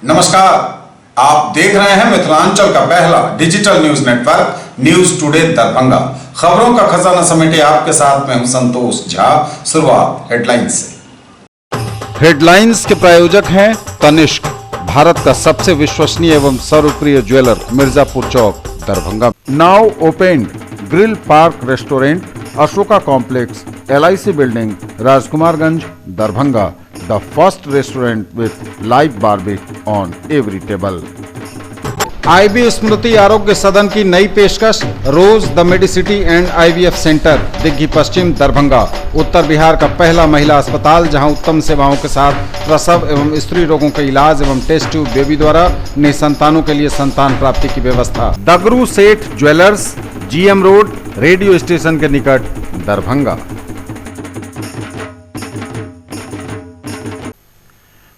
नमस्कार, आप देख रहे हैं मिथिलांचल का पहला digital news network news today Darbhanga. खबरों का खजाना समेटे आपके साथ में हूं संतोष झा। शुरुआत हेडलाइंस से। हेडलाइंस के प्रायोजक हैं तनिष्क, भारत का सबसे विश्वसनीय एवं सर्वप्रिय jeweller, Mirzapur Chowk, Darbhanga. Now open grill park restaurant, Ashoka complex, LIC building, Rajkumarganj, Darbhanga. The first restaurant with live barbecue on every table. IB Smriti Arogya Sadan की नई पेशकश, rose the medicity and IVF centre, Digghi Paschim, Darbhanga. उत्तर बिहार का पहला महिला अस्पताल जहां उत्तम सेवाओं के साथ प्रसव एवं स्त्री रोगों के इलाज एवं टेस्ट ट्यूब बेबी द्वारा निसंतानों के लिए संतान प्राप्ति की व्यवस्था। Dagru Seth jewellers, GM road, radio station के निकट, दरभंगा।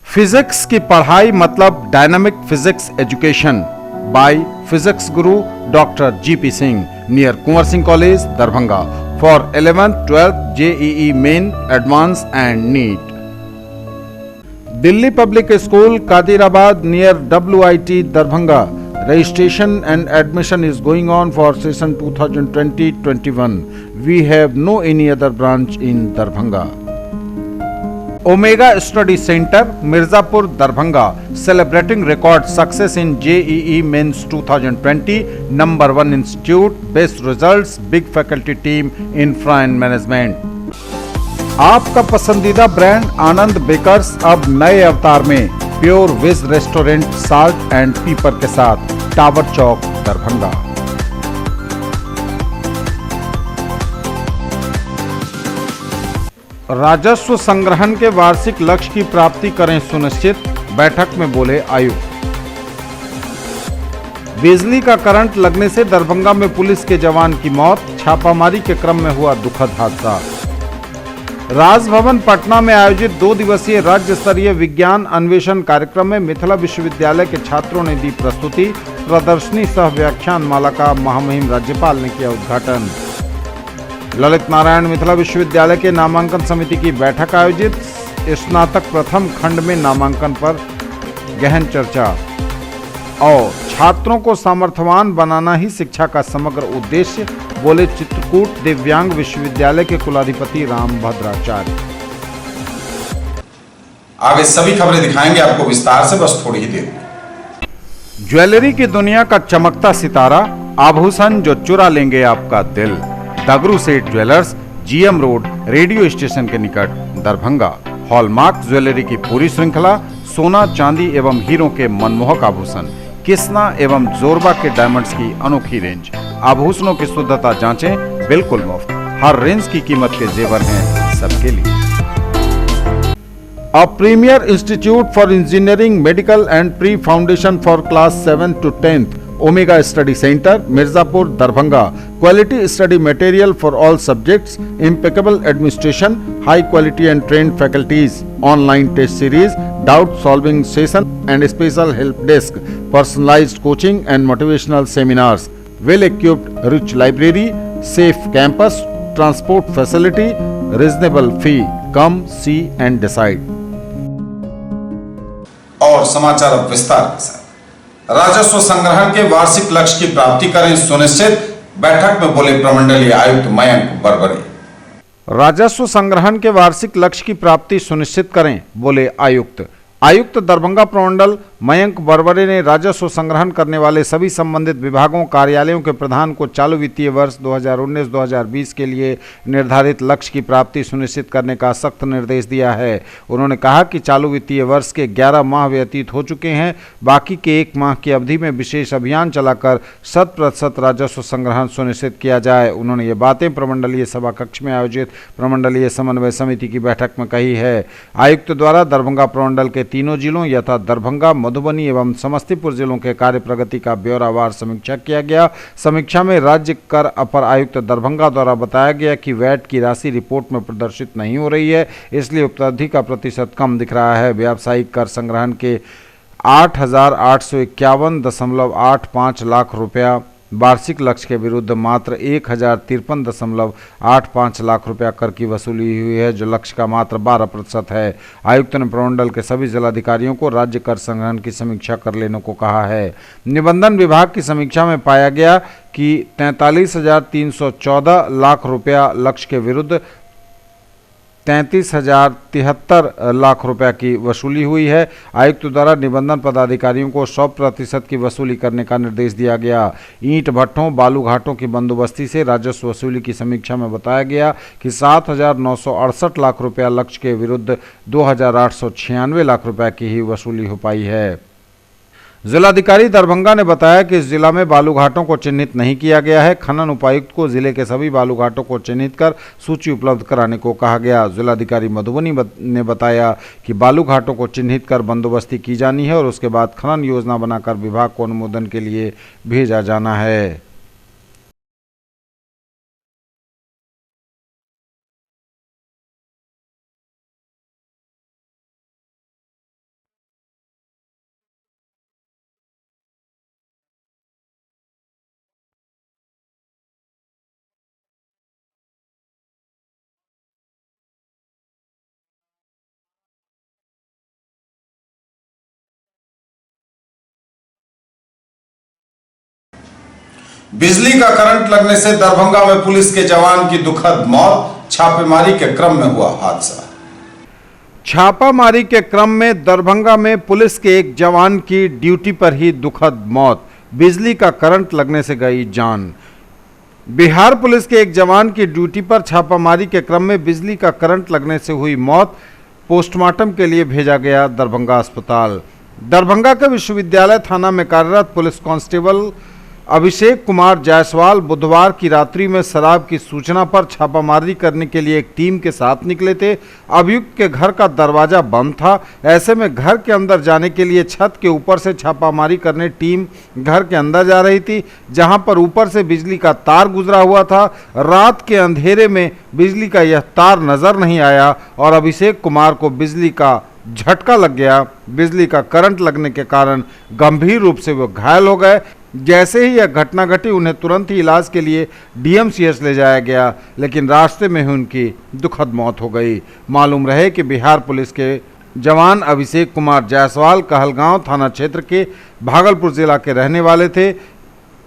फिजिक्स की पढ़ाई मतलब dynamic physics education by physics Guru doctor GP Singh, near Kunwar Singh college, Darbhanga, for 11th 12th JEE main, advance and NEET. Delhi public school Kadirabad near WIT, Darbhanga. Registration and admission is going on for session 2020-21. We have no any other branch in Darbhanga. Omega Study Center, Mirzapur, Darbhanga, celebrating record success in JEE Mains 2020, number 1 institute, best results, big faculty team, infra and management. आपका पसंदीदा brand आनंद bakers अब नए अवतार में, pure veg restaurant, salt and pepper के साथ, tower चौक, दरभंगा। राजस्व संग्रहण के वार्षिक लक्ष्य की प्राप्ति करें सुनिश्चित, बैठक में बोले आयुक्त। बिजली का करंट लगने से दरभंगा में पुलिस के जवान की मौत, छापामारी के क्रम में हुआ दुखद हादसा। राजभवन पटना में आयोजित 2 दिवसीय राज्य स्तरीय विज्ञान अन्वेषण कार्यक्रम में मिथिला विश्वविद्यालय के छात्रों ने दी प्रस्तुति, प्रदर्शनी सह व्याख्यान माला का महामहिम राज्यपाल ने किया उद्घाटन। ललित नारायण मिथिला विश्वविद्यालय के नामांकन समिति की बैठक आयोजित, स्नातक प्रथम खंड में नामांकन पर गहन चर्चा। और छात्रों को सामर्थ्यवान बनाना ही शिक्षा का समग्र उद्देश्य, बोले चित्रकूट दिव्यांग विश्वविद्यालय के कुलाधिपति रामभद्राचार्य। आगे सभी खबरें दिखाएंगे आपको विस्तार से, बस थोड़ी ही देर में। ज्वेलरी की दुनिया का चमकता सितारा, आभूषण जो चुरा लेंगे आपका दिल, दगरू Seth jewellers, GM road, radio station के निकट, दरभंगा। हॉलमार्क ज्वेलरी की पूरी श्रृंखला, सोना, चांदी एवं हीरों के मनमोहक आभूषण, किस्ना एवं जोरबा के डायमंड्स की अनोखी रेंज। आभूषणों की शुद्धता जांचें, बिल्कुल मुफ्त। हर रेंज की कीमत के जेवर हैं सबके लिए। A premier institute for engineering, medical and pre-foundation for class 7 to 10th, Omega Study Center, Mirzapur, Darbhanga. Quality study material for all subjects, impeccable administration, high quality and trained faculties, online test series, doubt solving session and special help desk, personalized coaching and motivational seminars, well equipped rich library, safe campus, transport facility, reasonable fee. Come see and decide. और समाचार अब विस्तार के साथ। राजस्व संग्रहण के वार्षिक लक्ष्य की प्राप्ति करें सुनिश्चित, बैठक में बोले प्रमंडलीय आयुक्त मयंक बरबरी। राजस्व संग्रहण के वार्षिक लक्ष्य की प्राप्ति सुनिश्चित करें, बोले आयुक्त। आयुक्त दरभंगा प्रमंडल मयंक बरबरे ने राजस्व संग्रहण करने वाले सभी संबंधित विभागों, कार्यालयों के प्रधान को चालू वित्तीय वर्ष 2019-2020 के लिए निर्धारित लक्ष्य की प्राप्ति सुनिश्चित करने का सख्त निर्देश दिया है। उन्होंने कहा कि चालू वित्तीय वर्ष के 11 माह व्यतीत हो चुके हैं, बाकी के 1 माह की अवधि में विशेष अभियान चलाकर 100% राजस्व संग्रहण सुनिश्चित किया जाए। उन्होंने ये बातें प्रमंडलीय सभा कक्ष में आयोजित प्रमंडलीय समन्वय समिति की बैठक में कही है। आयुक्त द्वारा दरभंगा प्रमंडल के तीनों जिलों यथा दरभंगा, मधुबनी एवं समस्तीपुर जिलों के कार्य प्रगति का ब्यौरावार समीक्षा किया गया। समीक्षा में राज्य कर अपर आयुक्त दरभंगा द्वारा बताया गया कि वैट की राशि रिपोर्ट में प्रदर्शित नहीं हो रही है, इसलिए उपलब्धि का प्रतिशत कम दिख रहा है। व्यावसायिक कर संग्रहण के 8,851.85 लाख रुपया वार्षिक लक्ष्य के विरुद्ध मात्र 1053.85 लाख रुपया कर की वसूली हुई है, जो लक्ष्य का मात्र 12% है। आयुक्त ने प्रमंडल के सभी जिलाधिकारियों को राज्य कर संग्रहण की समीक्षा कर लेने को कहा है। निबंधन विभाग की समीक्षा में पाया गया कि 43,314 लाख रुपया लक्ष्य के विरुद्ध 33,073 लाख रुपया की वसूली हुई है। आयुक्त द्वारा निबंधन पदाधिकारियों को 100% की वसूली करने का निर्देश दिया गया। ईंट भट्ठों, बालू घाटों की बंदोबस्ती से राजस्व वसूली की समीक्षा में बताया गया कि 7,968 लाख रुपया लक्ष्य के विरुद्ध 2,896 लाख रुपया की ही वसूली हो पाई है। जिलाधिकारी दरभंगा ने बताया कि इस जिला में बालू घाटों को चिन्हित नहीं किया गया है। खनन उपायुक्त को जिले के सभी बालू घाटों को चिन्हित कर सूची उपलब्ध कराने को कहा गया। जिलाधिकारी मधुबनी ने बताया कि बालू घाटों को चिन्हित कर बंदोबस्ती की जानी है और उसके बाद खनन योजना बनाकर विभाग को अनुमोदन के लिए भेजा जाना है। बिजली का करंट लगने से दरभंगा में पुलिस के जवान की दुखद मौत, छापेमारी के क्रम में हुआ हादसा। छापामारी के क्रम में दरभंगा में पुलिस के एक जवान की ड्यूटी पर ही दुखद मौत, बिजली का करंट लगने से गई जान। बिहार पुलिस के एक जवान की ड्यूटी पर छापामारी के क्रम में बिजली का करंट लगने से हुई मौत, पोस्टमार्टम के लिए भेजा गया दरभंगा अस्पताल। दरभंगा के विश्वविद्यालय थाना में कार्यरत पुलिस कांस्टेबल अभिषेक कुमार जायसवाल बुधवार की रात्रि में शराब की सूचना पर छापामारी करने के लिए एक टीम के साथ निकले थे। अभियुक्त के घर का दरवाजा बंद था। ऐसे में घर के अंदर जाने के लिए छत के ऊपर से छापामारी करने टीम घर के अंदर जा रही थी, जहां पर ऊपर से बिजली का तार गुजरा हुआ था। रात के अंधेरे में बिजली का यह तार नजर नहीं आया और अभिषेक कुमार को बिजली का झटका लग गया। बिजली का करंट लगने के कारण गंभीर रूप से वो घायल हो गए। जैसे ही यह घटना घटी, उन्हें तुरंत ही इलाज के लिए डीएमसीएच ले जाया गया, लेकिन रास्ते में ही उनकी दुखद मौत हो गई। मालूम रहे कि बिहार पुलिस के जवान अभिषेक कुमार जायसवाल कहलगांव थाना क्षेत्र के भागलपुर जिला के रहने वाले थे।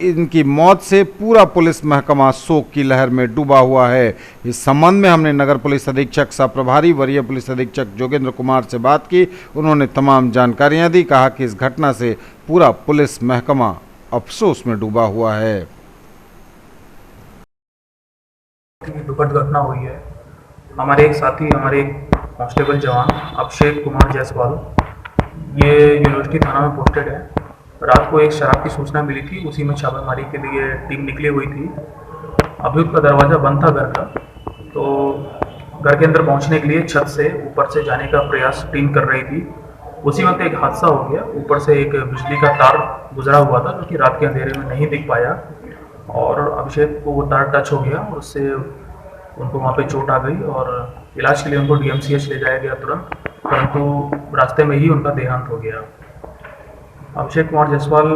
इनकी मौत से पूरा पुलिस महकमा शोक की लहर में डूबा हुआ है। इस संबंध में हमने नगर पुलिस अधीक्षक सह प्रभारी वरीय पुलिस अधीक्षक जोगेंद्र कुमार से बात की। उन्होंने तमाम जानकारियां दी। कहा कि इस घटना से पूरा पुलिस महकमा अफसोस में डूबा हुआ है। दुखद घटना हुई है। हमारे एक साथी, हमारे एक कांस्टेबल जवान अभिषेक कुमार जायसवाल, ये यूनिवर्सिटी थाना में पोस्टेड है। रात को एक शराब की सूचना मिली थी, उसी में छापेमारी के लिए टीम निकली हुई थी। अभियुक्त का दरवाज़ा बंद था घर का, तो घर के अंदर पहुंचने के लिए छत से ऊपर से जाने का प्रयास टीम कर रही थी। उसी वक्त एक हादसा हो गया। ऊपर से एक बिजली का तार गुजरा हुआ था, जो कि रात के अंधेरे में नहीं दिख पाया और अभिषेक को वो तार टच हो गया और उससे उनको वहाँ पे चोट आ गई और इलाज के लिए उनको डीएमसीएच ले जाया गया तुरंत, परंतु रास्ते में ही उनका देहांत हो गया। अभिषेक कुमार जायसवाल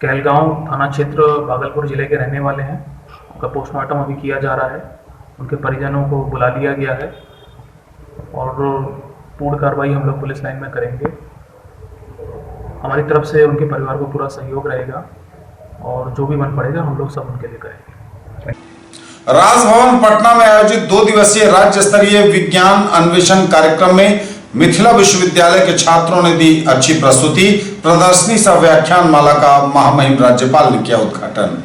कहलगांव थाना क्षेत्र भागलपुर जिले के रहने वाले हैं। उनका पोस्टमार्टम अभी किया जा रहा है। उनके परिजनों को बुला लिया गया है और पूर्ण कार्रवाई हम लोग पुलिस लाइन में करेंगे। हमारी तरफ से उनके परिवार को पूरा सहयोग रहेगा और जो भी बन पड़ेगा हम लोग सब उनके लिए करेंगे। राजभवन पटना में आयोजित 2 दिवसीय राज्य स्तरीय विज्ञान अन्वेषण कार्यक्रम में मिथिला विश्वविद्यालय के छात्रों ने दी अच्छी प्रस्तुति। प्रदर्शनी सह व्याख्यान माला का महामहिम राज्यपाल ने किया उद्घाटन।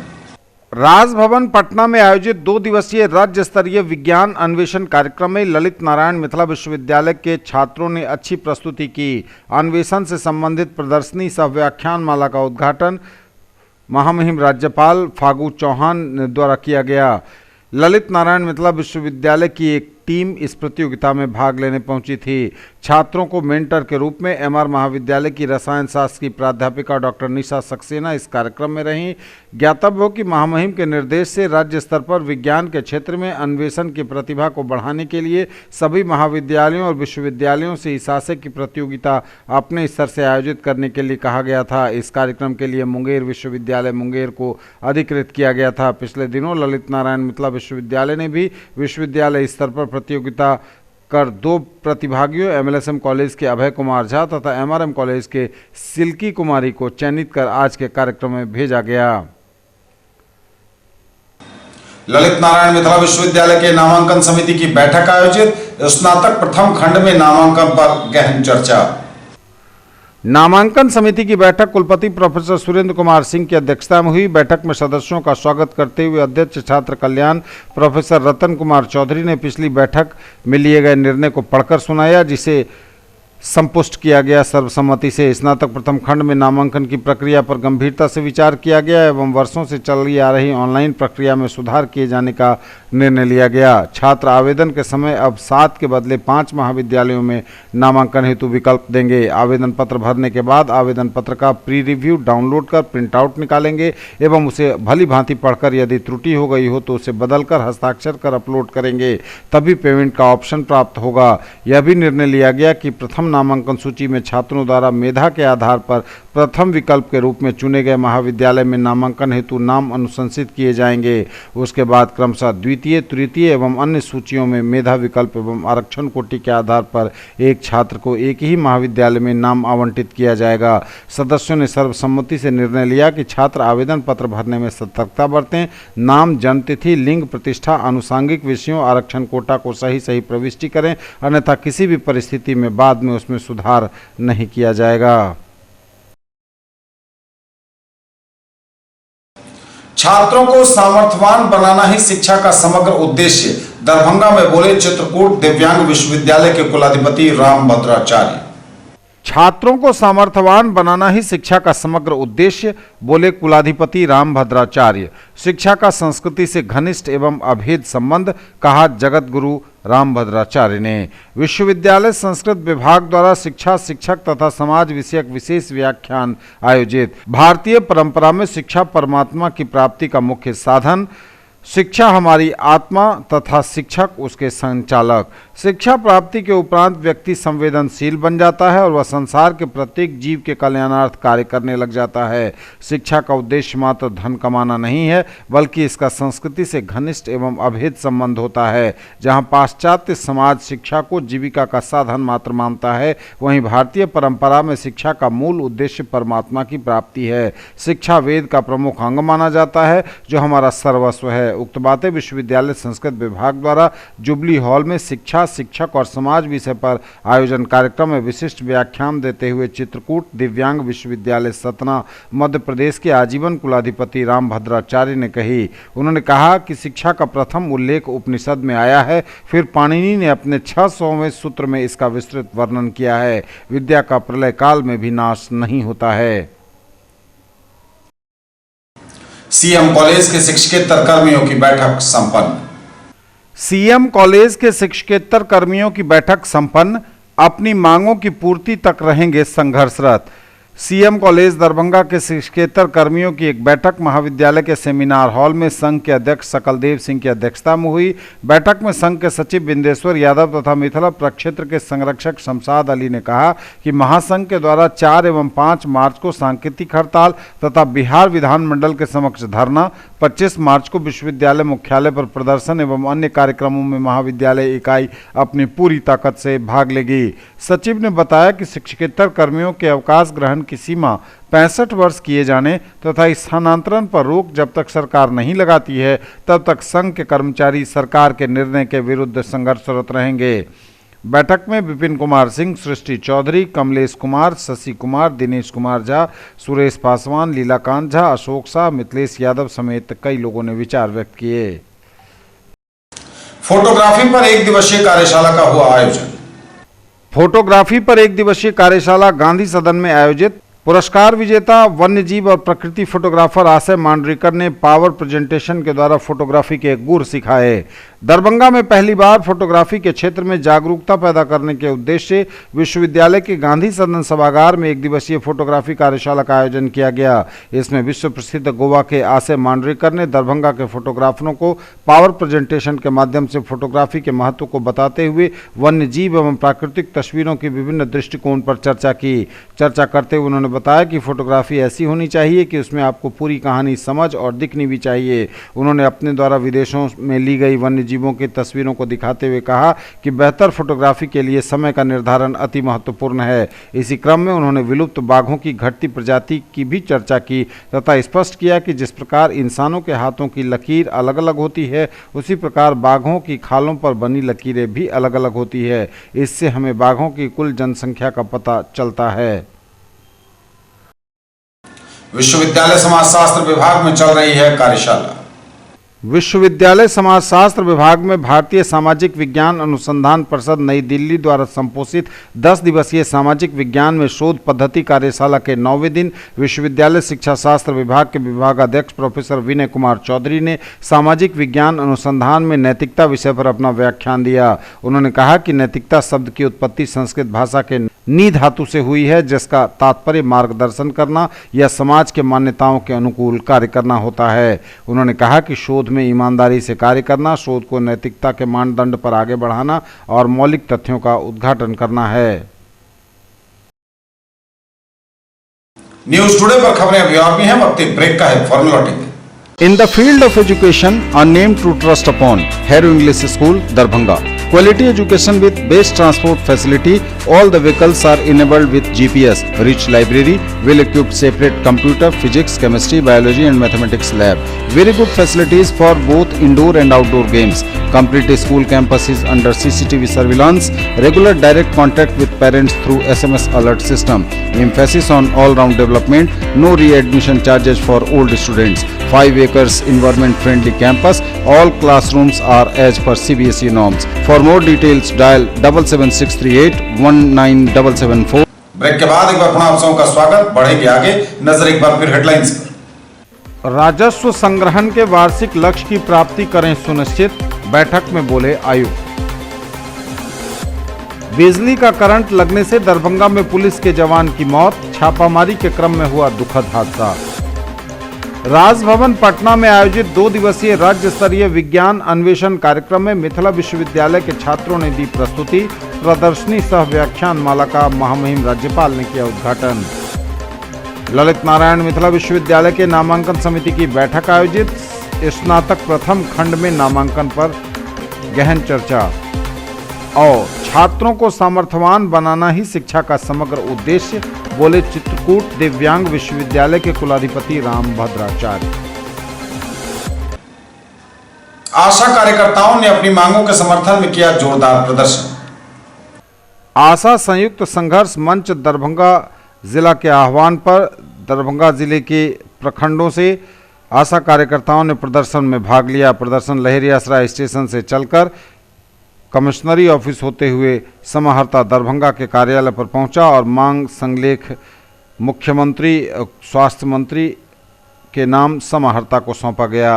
राजभवन पटना में आयोजित 2 दिवसीय राज्य स्तरीय विज्ञान अन्वेषण कार्यक्रम में ललित नारायण मिथिला विश्वविद्यालय के छात्रों ने अच्छी प्रस्तुति की। अन्वेषण से संबंधित प्रदर्शनी सह व्याख्यान माला का उद्घाटन महामहिम राज्यपाल फागू चौहान द्वारा किया गया। ललित नारायण मिथिला विश्वविद्यालय की एक टीम इस प्रतियोगिता में भाग लेने पहुंची थी। छात्रों को मेंटर के रूप में एमआर महाविद्यालय की रसायन शास्त्र की प्राध्यापिका डॉक्टर निशा सक्सेना इस कार्यक्रम में रहीं। ज्ञातव्य हो कि महामहिम के निर्देश से राज्य स्तर पर विज्ञान के क्षेत्र में अन्वेषण की प्रतिभा को बढ़ाने के लिए सभी महाविद्यालयों और विश्वविद्यालयों से इस आशय की प्रतियोगिता अपने स्तर से आयोजित करने के लिए कहा गया था। इस कार्यक्रम के लिए मुंगेर विश्वविद्यालय मुंगेर को अधिकृत किया गया था। पिछले दिनों ललित नारायण मिथिला विश्वविद्यालय ने भी विश्वविद्यालय स्तर पर प्रतियोगिता कर 2 प्रतिभागियों एमएलएसएम कॉलेज के अभय कुमार झा तथा एमआरएम कॉलेज के सिल्की कुमारी को चयनित कर आज के कार्यक्रम में भेजा गया। ललित नारायण मिथिला विश्वविद्यालय के नामांकन समिति की बैठक आयोजित, स्नातक प्रथम खंड में नामांकन पर गहन चर्चा। नामांकन समिति की बैठक कुलपति प्रोफेसर सुरेंद्र कुमार सिंह की अध्यक्षता में हुई। बैठक में सदस्यों का स्वागत करते हुए अध्यक्ष छात्र कल्याण प्रोफेसर रतन कुमार चौधरी ने पिछली बैठक में लिए गए निर्णय को पढ़कर सुनाया, जिसे संपुष्ट किया गया सर्वसम्मति से। स्नातक प्रथम खंड में नामांकन की प्रक्रिया पर गंभीरता से विचार किया गया एवं वर्षों से चली आ रही ऑनलाइन प्रक्रिया में सुधार किए जाने का निर्णय लिया गया। छात्र आवेदन के समय अब 7 के बदले 5 महाविद्यालयों में नामांकन हेतु विकल्प देंगे। आवेदन पत्र भरने के बाद आवेदन पत्र का प्री रिव्यू डाउनलोड कर प्रिंट आउट निकालेंगे एवं उसे भली भांति पढ़कर यदि त्रुटि हो गई हो तो उसे बदलकर हस्ताक्षर कर अपलोड करेंगे, तभी पेमेंट का ऑप्शन प्राप्त होगा। यह भी निर्णय लिया गया कि प्रथम नामांकन सूची में छात्रों द्वारा मेधा के आधार पर प्रथम विकल्प के रूप में चुने गए महाविद्यालय में नामांकन हेतु नाम अनुशंसित किए जाएंगे। उसके बाद क्रमशः द्वितीय, तृतीय एवं अन्य सूचियों में मेधा विकल्प एवं आरक्षण कोटि के आधार पर एक छात्र को एक ही महाविद्यालय में नाम आवंटित किया जाएगा। सदस्यों ने सर्वसम्मति से निर्णय लिया कि छात्र आवेदन पत्र भरने में सतर्कता बरतें, नाम, जन्मतिथि, लिंग, प्रतिष्ठा, आनुषांगिक विषयों, आरक्षण कोटा को सही प्रविष्टि करें, अन्यथा किसी भी परिस्थिति में बाद में उसमें सुधार नहीं किया जाएगा। छात्रों को सामर्थ्यवान बनाना ही शिक्षा का समग्र उद्देश्य, दरभंगा में बोले चित्रकूट दिव्यांग विश्वविद्यालय के कुलाधिपति रामभद्राचार्य। छात्रों को सामर्थ्यवान बनाना ही शिक्षा का समग्र उद्देश्य, बोले कुलाधिपति रामभद्राचार्य। शिक्षा का संस्कृति से घनिष्ठ एवं अभेद संबंध, कहा जगत गुरु रामभद्राचार्य ने। विश्वविद्यालय संस्कृत विभाग द्वारा शिक्षा, शिक्षक तथा समाज विषयक विशेष व्याख्यान आयोजित। भारतीय परंपरा में शिक्षा परमात्मा की प्राप्ति का मुख्य साधन, शिक्षा हमारी आत्मा तथा शिक्षक उसके संचालक। शिक्षा प्राप्ति के उपरांत व्यक्ति संवेदनशील बन जाता है और वह संसार के प्रत्येक जीव के कल्याणार्थ कार्य करने लग जाता है। शिक्षा का उद्देश्य मात्र धन कमाना नहीं है, बल्कि इसका संस्कृति से घनिष्ठ एवं अभेद संबंध होता है। जहां पाश्चात्य समाज शिक्षा को जीविका का साधन मात्र मानता है, वहीं भारतीय परंपरा में शिक्षा का मूल उद्देश्य परमात्मा की प्राप्ति है। शिक्षा वेद का प्रमुख अंग माना जाता है, जो हमारा सर्वस्व है। उक्त बातें विश्वविद्यालय संस्कृत विभाग द्वारा जुबली हॉल में शिक्षा, शिक्षक और समाज विषय पर आयोजन कार्यक्रम में विशिष्ट व्याख्यान देते हुए चित्रकूट दिव्यांग विश्वविद्यालय सतना मध्य प्रदेश के आजीवन कुलाधिपति रामभद्राचार्य ने कही। उन्होंने कहा कि शिक्षा का प्रथम उल्लेख उपनिषद में आया है, फिर पाणिनि ने अपने 600वें सूत्र में इसका विस्तृत वर्णन किया है। विद्या का प्रलय काल में भी नाश नहीं होता है। सीएम कॉलेज के शिक्षकेतर कर्मियों की बैठक संपन्न। सीएम कॉलेज के शिक्षकेतर कर्मियों की बैठक संपन्न, अपनी मांगों की पूर्ति तक रहेंगे संघर्षरत। सीएम कॉलेज दरभंगा के शिक्षकेतर कर्मियों की एक बैठक महाविद्यालय के सेमिनार हॉल में संघ के अध्यक्ष सकलदेव सिंह की अध्यक्षता में हुई। बैठक में संघ के सचिव बिंदेश्वर यादव तथा मिथिला प्रक्षेत्र के संरक्षक शमशाद अली ने कहा कि महासंघ के द्वारा 4 एवं 5 मार्च को सांकेतिक हड़ताल तथा बिहार विधानमंडल के समक्ष धरना, 25 मार्च को विश्वविद्यालय मुख्यालय पर प्रदर्शन एवं अन्य कार्यक्रमों में महाविद्यालय इकाई अपनी पूरी ताकत से भाग लेगी। सचिव ने बताया कि शिक्षकेतर कर्मियों के अवकाश ग्रहण की सीमा 65 वर्ष किए जाने तथा स्थानांतरण पर रोक जब तक सरकार नहीं लगाती है, तब तक संघ के कर्मचारी सरकार के निर्णय के विरुद्ध संघर्षरत रहेंगे। बैठक में विपिन कुमार सिंह, सृष्टि चौधरी, कमलेश कुमार, शशि कुमार, दिनेश कुमार झा, सुरेश पासवान, लीलाकांत झा, अशोक शाह, मिथिलेश यादव समेत कई लोगों ने विचार व्यक्त किए। फोटोग्राफी पर 1 दिवसीय कार्यशाला का हुआ आयोजन। फोटोग्राफी पर 1 दिवसीय कार्यशाला गांधी सदन में आयोजित। पुरस्कार विजेता वन्यजीव और प्रकृति फोटोग्राफर आशय मांडरेकर ने पावर प्रेजेंटेशन के द्वारा फोटोग्राफी के गुर सिखाए। दरभंगा में पहली बार फोटोग्राफी के क्षेत्र में जागरूकता पैदा करने के उद्देश्य से विश्वविद्यालय के गांधी सदन सभागार में एक दिवसीय फोटोग्राफी कार्यशाला का आयोजन किया गया। इसमें विश्व प्रसिद्ध गोवा के आशय मांडरेकर ने दरभंगा के फोटोग्राफरों को पावर प्रेजेंटेशन के माध्यम से फोटोग्राफी के महत्व को बताते हुए वन्यजीव एवं प्राकृतिक तस्वीरों की विभिन्न दृष्टिकोण पर चर्चा की। चर्चा करते हुए उन्होंने बताया कि फोटोग्राफी ऐसी होनी चाहिए कि उसमें आपको पूरी कहानी समझ और दिखनी भी चाहिए। उन्होंने अपने द्वारा विदेशों में ली गई वन्यजीवों की तस्वीरों को दिखाते हुए कहा कि बेहतर फोटोग्राफी के लिए समय का निर्धारण अति महत्वपूर्ण है। इसी क्रम में उन्होंने विलुप्त बाघों की घटती प्रजाति की भी चर्चा की तथा स्पष्ट किया कि जिस प्रकार इंसानों के हाथों की लकीर अलग अलग होती है, उसी प्रकार बाघों की खालों पर बनी लकीरें भी अलग अलग होती है। इससे हमें बाघों की कुल जनसंख्या का पता चलता है। विश्वविद्यालय समाजशास्त्र विभाग में चल रही है कार्यशाला। विश्वविद्यालय समाजशास्त्र विभाग में भारतीय सामाजिक विज्ञान अनुसंधान परिषद नई दिल्ली द्वारा संपोषित 10 दिवसीय सामाजिक विज्ञान में शोध पद्धति कार्यशाला के 9वें दिन विश्वविद्यालय शिक्षा शास्त्र विभाग के विभागाध्यक्ष प्रोफेसर विनय कुमार चौधरी ने सामाजिक विज्ञान अनुसंधान में नैतिकता विषय पर अपना व्याख्यान दिया। उन्होंने कहा कि नैतिकता शब्द की उत्पत्ति संस्कृत भाषा के नी धातु से हुई है, जिसका तात्पर्य मार्गदर्शन करना या समाज के मान्यताओं के अनुकूल कार्य करना होता है। उन्होंने कहा कि शोध में ईमानदारी से कार्य करना, शोध को नैतिकता के मानदंड पर आगे बढ़ाना और मौलिक तथ्यों का उद्घाटन करना है। न्यूज टुडे पर खबरें अभी और भी हैं, वक्त एक ब्रेक का है, फॉर्म लौटेंगे। In the field of education, a name to trust upon, Harrow English School, Darbhanga. Quality education with best transport facility. All the vehicles are enabled with GPS. Rich library, well-equipped separate computer, physics, chemistry, biology and mathematics lab. Very good facilities for both indoor and outdoor games. Complete school campus is under CCTV surveillance. Regular direct contact with parents through SMS alert system. Emphasis on all-round development. No re-admission charges for old students. 5 acres environment-friendly campus. All classrooms are as per CBSE norms. For more details, dial 77638 19774. Break के बाद एक बार पुनः आप सबका स्वागत। बढ़ेंगे आगे, नजर एक बार फिर हेडलाइंस पर। राजस्व संग्रहण के वार्षिक लक्ष्य की प्राप्ति करें सुनिश्चित, बैठक में बोले आयुक्त। बिजली का करंट लगने से दरभंगा में पुलिस के जवान की मौत, छापामारी के क्रम में हुआ दुखद हादसा। राजभवन पटना में आयोजित 2 दिवसीय राज्य स्तरीय विज्ञान अन्वेषण कार्यक्रम में मिथिला विश्वविद्यालय के छात्रों ने दी प्रस्तुति, प्रदर्शनी सह व्याख्यान माला का महामहिम राज्यपाल ने किया उद्घाटन। ललित नारायण मिथिला विश्वविद्यालय के नामांकन समिति की बैठक आयोजित, स्नातक प्रथम खंड में नामांकन पर गहन चर्चा। और छात्रों को सामर्थ्यवान बनाना ही शिक्षा का समग्र उद्देश्य, बोले चित्रकूट दिव्यांग विश्वविद्यालय के कुलाधिपति राम भद्राचार्य। आशा कार्यकर्ताओं ने अपनी मांगों के समर्थन में किया जोरदार प्रदर्शन। आशा संयुक्त संघर्ष मंच दरभंगा जिला के आह्वान पर दरभंगा जिले के प्रखंडों से आशा कार्यकर्ताओं ने प्रदर्शन में भाग लिया। प्रदर्शन लहरियासराय स्टेशन से चलकर कमिश्नरी ऑफिस होते हुए समाहर्ता दरभंगा के कार्यालय पर पहुंचा और मांग संलेख मुख्यमंत्री स्वास्थ्य मंत्री के नाम समाहर्ता को सौंपा गया।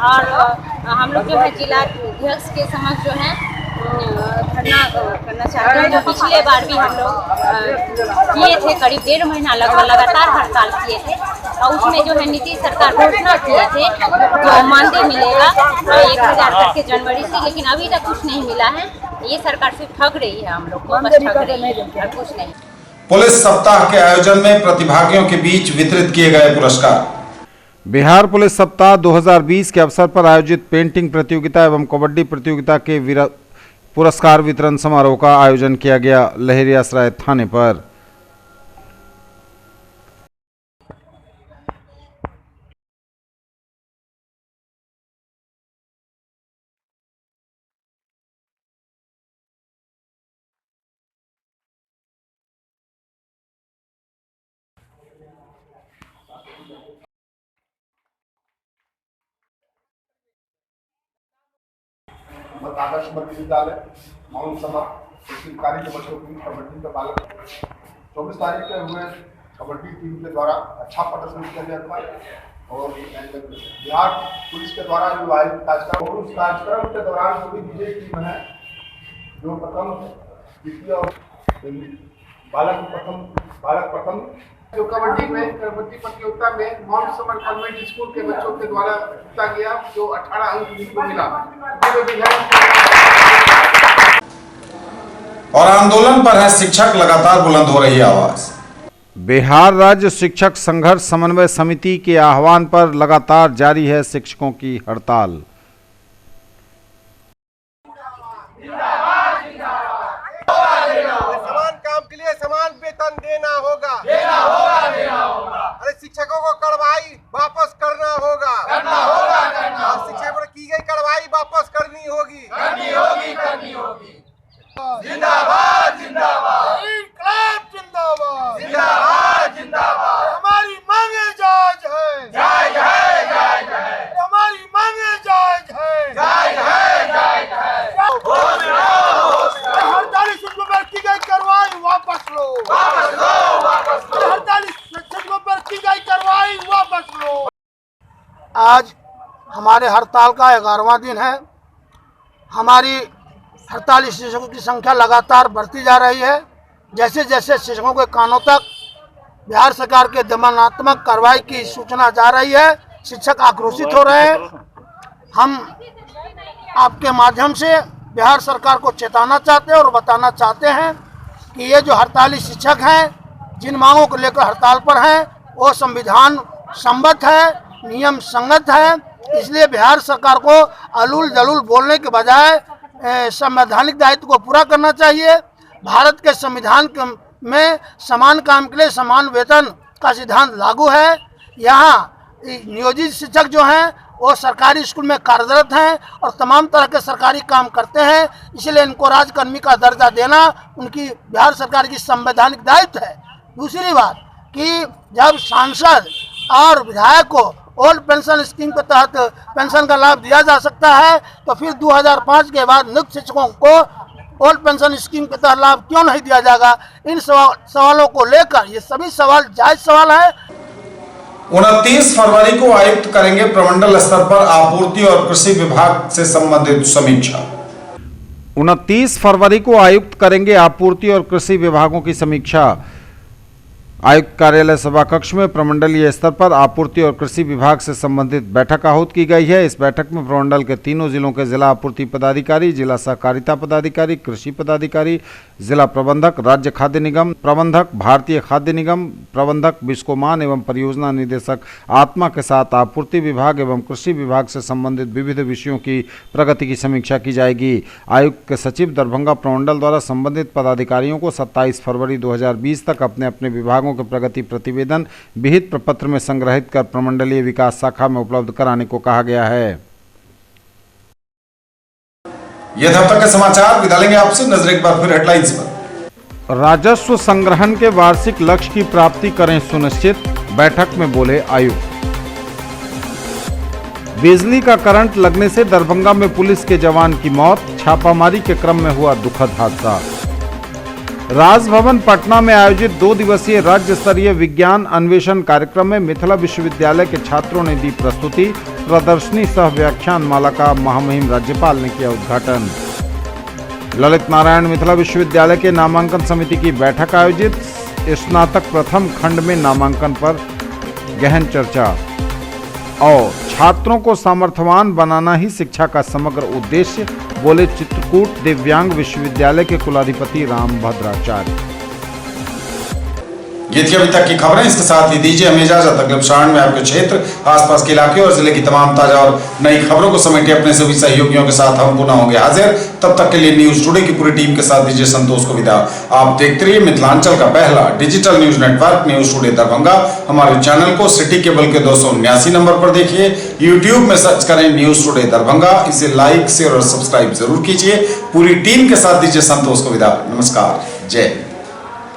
और हम लोग जो है जिला अध्यक्ष के समक्ष जो है धरना करना चाहते हैं। जो पिछले बार भी हम लोग किए थे, करीब 1.5 महीना लगभग लगातार हड़ताल किए थे और उसमें जो है नीतीश सरकार घोषणा किए थे जो मानदेय मिलेगा 1000 तक के जनवरी से, लेकिन अभी तक कुछ नहीं मिला है। ये सरकार सिर्फ ठग रही है, हम लोग को बस ठग रही है और कुछ नहीं। पुलिस सप्ताह के आयोजन में प्रतिभागियों के बीच वितरित किए गए पुरस्कार। बिहार पुलिस सप्ताह 2020 के अवसर पर आयोजित पेंटिंग प्रतियोगिता एवं कबड्डी प्रतियोगिता के पुरस्कार वितरण समारोह का आयोजन किया गया लहेरियासराय थाने पर। आदर्श मध्य विद्यालय माउंट सभा सरकारी के बच्चों की कबड्डी का बालक 24 तारीख के हुए कबड्डी टीम के द्वारा अच्छा प्रदर्शन किया गया था और बिहार पुलिस के द्वारा जो आयोजित कार्यक्रम और उस कार्यक्रम के दौरान जो भी विजयी टीम है जो प्रथम द्वितीय और बालक प्रथम जो कबड्डी प्रतियोगिता में माउंट समर कॉन्वेंट स्कूल के बच्चों के द्वारा जीता गया जो 18 अंक जिनको मिला। और आंदोलन पर है शिक्षक, लगातार बुलंद हो रही आवाज। बिहार राज्य शिक्षक संघर्ष समन्वय समिति के आह्वान पर लगातार जारी है शिक्षकों की हड़ताल। समान काम के लिए समान वेतन देना होगा। अरे शिक्षकों को कार्रवाई वापस करना होगा। शिक्षकों पर की गई कार्रवाई वापस करनी होगी। जिंदाबाद जिंदाबाद इंकलाब जिंदाबाद जिंदाबाद जिंदाबाद। हमारी मांगे जायज है जायज है जायज है। हमारी मांगे जायज है जायज है जायज है। हड़ताली शिक्षकों पर की गई कार्रवाई वापस लो वापस लो वापस लो। हड़ताली शिक्षकों पर की गई कार्रवाई वापस लो। आज हमारे हड़ताल का 11वां दिन है। हमारी हड़ताली शिक्षकों की संख्या लगातार बढ़ती जा रही है। जैसे जैसे शिक्षकों के कानों तक बिहार सरकार के दमनात्मक कार्रवाई की सूचना जा रही है, शिक्षक आक्रोशित हो रहे हैं। हम आपके माध्यम से बिहार सरकार को चेताना चाहते हैं और बताना चाहते हैं कि ये जो हड़ताली शिक्षक हैं, जिन मांगों को लेकर हड़ताल पर हैं, वो संविधान सम्मत है, नियम संगत है। इसलिए बिहार सरकार को अलूल जलूल बोलने के बजाय संवैधानिक दायित्व को पूरा करना चाहिए। भारत के संविधान में समान काम के लिए समान वेतन का सिद्धांत लागू है। यहाँ नियोजित शिक्षक जो हैं वो सरकारी स्कूल में कार्यरत हैं और तमाम तरह के सरकारी काम करते हैं, इसलिए इनको राजकर्मी का दर्जा देना उनकी बिहार सरकार की संवैधानिक दायित्व है। दूसरी बात कि जब सांसद और विधायक को ओल्ड पेंशन स्कीम के तहत पेंशन का लाभ दिया जा सकता है, तो फिर 2005 के बाद नियुक्त शिक्षकों को ओल्ड पेंशन स्कीम के तहत लाभ क्यों नहीं दिया जाएगा? इन सवालों को लेकर ये सभी सवाल जायज सवाल है। 29 फरवरी को आयुक्त करेंगे प्रमंडल स्तर पर आपूर्ति और कृषि विभाग से संबंधित समीक्षा। 29 फरवरी को आयुक्त करेंगे आपूर्ति और कृषि विभागों की समीक्षा। आयुक्त कार्यालय सभा कक्ष में प्रमंडलीय स्तर पर आपूर्ति और कृषि विभाग से संबंधित बैठक आहूत की गई है। इस बैठक में प्रमंडल के तीनों जिलों के जिला आपूर्ति पदाधिकारी, जिला सहकारिता पदाधिकारी, कृषि पदाधिकारी, जिला प्रबंधक, राज्य खाद्य निगम प्रबंधक, भारतीय खाद्य निगम प्रबंधक, बिस्कोमान एवं परियोजना निदेशक आत्मा के साथ आपूर्ति विभाग एवं कृषि विभाग से संबंधित विविध विषयों की प्रगति की समीक्षा की जाएगी। आयुक्त के सचिव दरभंगा प्रमंडल द्वारा संबंधित पदाधिकारियों को 27 फरवरी 2020 तक अपने अपने विभागों के प्रगति प्रतिवेदन विहित प्रपत्र में संग्रहित कर प्रमंडलीय विकास शाखा में उपलब्ध कराने को कहा गया है। ये थे अब तक के समाचार। विदा लेंगे आपसे, नजर एक बार फिर हेडलाइंस पर। राजस्व संग्रहण के वार्षिक लक्ष्य की प्राप्ति करें सुनिश्चित, बैठक में बोले आयुक्त। बिजली का करंट लगने से दरभंगा में पुलिस के जवान की मौत, छापामारी के क्रम में हुआ दुखद हादसा। राजभवन पटना में आयोजित 2 दिवसीय राज्य स्तरीय विज्ञान अन्वेषण कार्यक्रम में मिथिला विश्वविद्यालय के छात्रों ने दी प्रस्तुति, प्रदर्शनी सह व्याख्यान माला का महामहिम राज्यपाल ने किया उद्घाटन। ललित नारायण मिथिला विश्वविद्यालय के नामांकन समिति की बैठक आयोजित, स्नातक प्रथम खंड में नामांकन पर गहन चर्चा। और छात्रों को सामर्थ्यवान बनाना ही शिक्षा का समग्र उद्देश्य, बोले चित्रकूट दिव्यांग विश्वविद्यालय के कुलाधिपति राम भद्राचार्य। ये थी अभी तक की खबरें। इसके साथ ही दीजिए हमें इजाजत। अगले क्षण में आपके क्षेत्र, आसपास के इलाके और जिले की तमाम ताजा और नई खबरों को समेटे अपने सभी सहयोगियों के साथ हम पुनः होंगे हाजिर। तब तक के लिए न्यूज टुडे की पूरी टीम के साथ दीजिए संतोष को विदा। आप देखते रहिए मिथिलांचल का पहला digital news network news today Darbhanga. हमारे चैनल को सिटी केबल के 279 नंबर पर देखिए। यूट्यूब में सर्च करें न्यूज टुडे दरभंगा। इसे लाइक, शेयर और सब्सक्राइब जरूर कीजिए। पूरी टीम के साथ दीजिए संतोष को विदा। नमस्कार, जय हिंद।